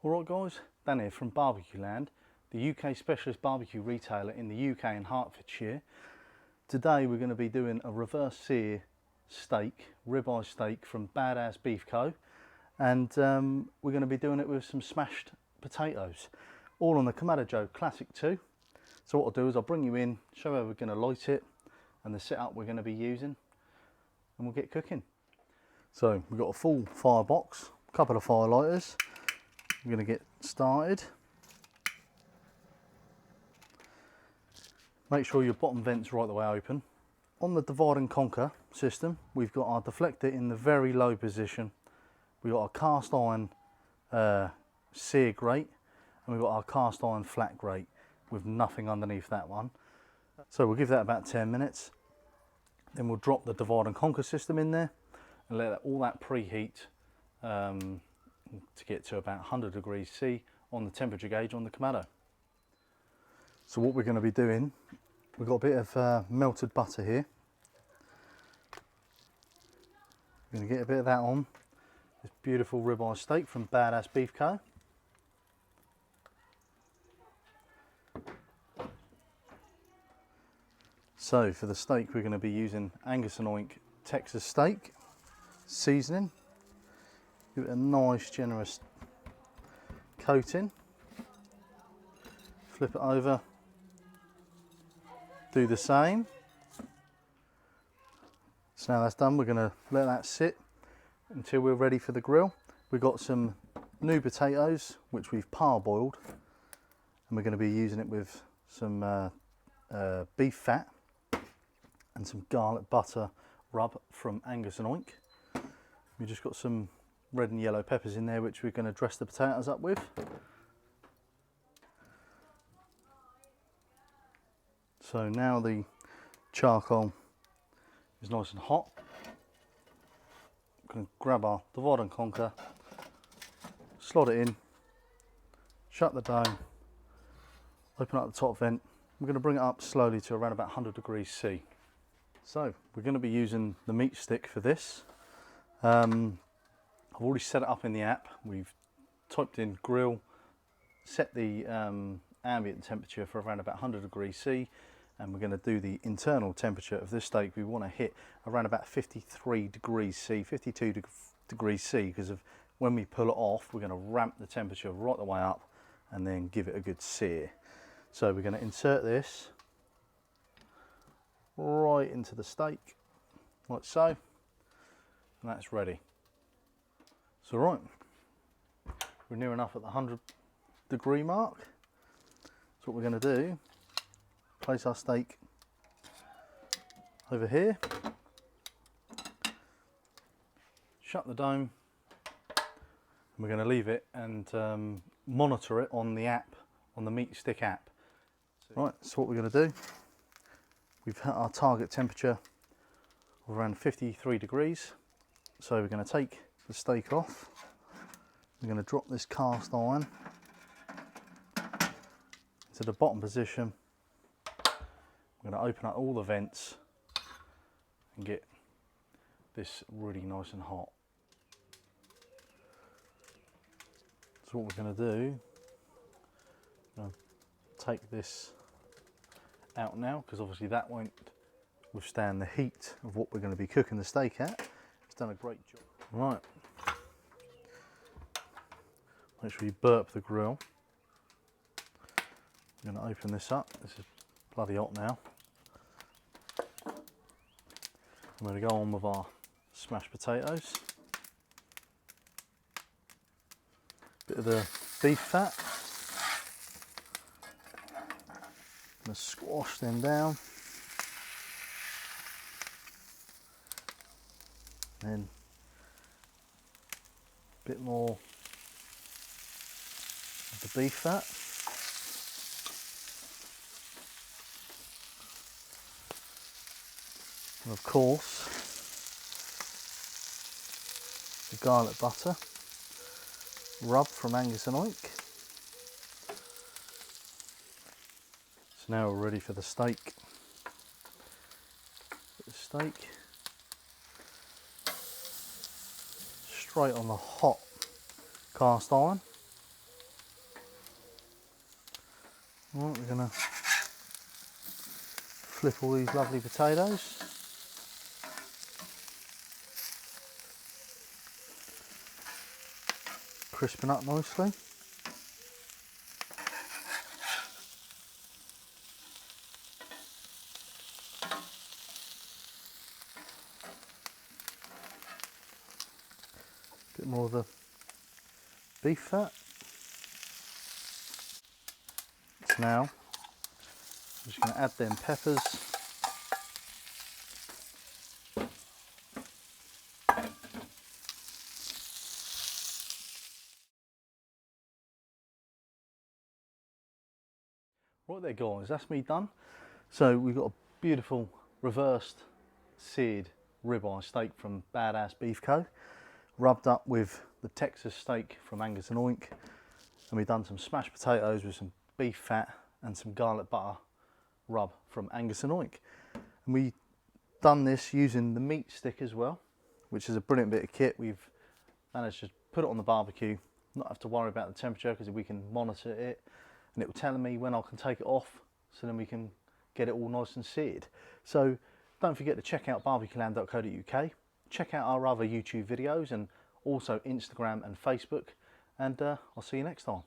Alright guys, Dan here from BBQLAND, the UK specialist barbecue retailer in the UK and Hertfordshire. Today we're going to be doing a reverse sear steak, ribeye steak from Badass Beef Co. And we're going to be doing it with some smashed potatoes, all on the Kamado Joe Classic too. So what I'll do is I'll bring you in, show how we're going to light it and the setup we're going to be using, and we'll get cooking. So we've got a full firebox, a couple of fire lighters. We're going to get started. Make sure your bottom vent's right the way open. On the divide and conquer system, we've got our deflector in the very low position. We've got our cast iron sear grate, and we've got our cast iron flat grate with nothing underneath that one. So we'll give that about 10 minutes. Then we'll drop the divide and conquer system in there and let all that preheat to get to about 100 degrees C on the temperature gauge on the Kamado. So what we're going to be doing, we've got a bit of melted butter here. We're going to get a bit of that on this beautiful ribeye steak from Badass Beef Co. So for the steak we're going to be using Angus & Oink Texas steak seasoning. Give it a nice generous coating, flip it over, do the same. So now that's done, we're going to let that sit until we're ready for the grill. We've got some new potatoes which we've parboiled, and we're going to be using it with some beef fat and some garlic butter rub from Angus & Oink. We've just got some red and yellow peppers in there which we're going to dress the potatoes up with. So now the charcoal is nice and hot. We're going to grab our divide and conquer, slot it in, shut the dome, open up the top vent. We're going to bring it up slowly to around about 100 degrees C. So we're going to be using the meat stick for this. I've already set it up in the app. We've typed in grill, set the ambient temperature for around about 100 degrees C, and we're going to do the internal temperature of this steak. We want to hit around about 53 degrees C, 52 degrees C, because of when we pull it off, we're going to ramp the temperature right the way up and then give it a good sear. So we're going to insert this right into the steak, like so, and that's ready. So right, we're near enough at the 100 degree mark. So what we're going to do, place our steak over here, shut the dome, and we're going to leave it and monitor it on the app, on the meat stick app. Right, so what we're going to do, we've hit our target temperature of around 53 degrees. So we're going to take the steak off. We're going to drop this cast iron to the bottom position. We're going to open up all the vents and get this really nice and hot. So what we're going to do, I'm going to take this out now, because obviously that won't withstand the heat of what we're going to be cooking the steak at. It's done a great job. Right, make sure you burp the grill. I'm going to open this up. This is bloody hot now. I'm going to go on with our smashed potatoes. Bit of the beef fat. I'm going to squash them down. Then a bit more of the beef fat. And of course, the garlic butter rub from Angus & Oink. So now we're ready for the steak. Put the steak straight on the hot cast iron. Right, we're going to flip all these lovely potatoes. Crisping up nicely. Bit more of the beef fat. So now, I'm just going to add them peppers. Right there guys, that's me done. So we've got a beautiful reversed seared ribeye steak from Badass Beef Co. Rubbed up with the Texas steak from Angus and Oink. And we've done some smashed potatoes with some beef fat and some garlic butter rub from Angus and Oink. And we've done this using the meat stick as well, which is a brilliant bit of kit. We've managed to put it on the barbecue, not have to worry about the temperature because we can monitor it, and it will tell me when I can take it off, so then we can get it all nice and seared. So don't forget to check out bbqland.co.uk, check out our other YouTube videos and also Instagram and Facebook, and I'll see you next time.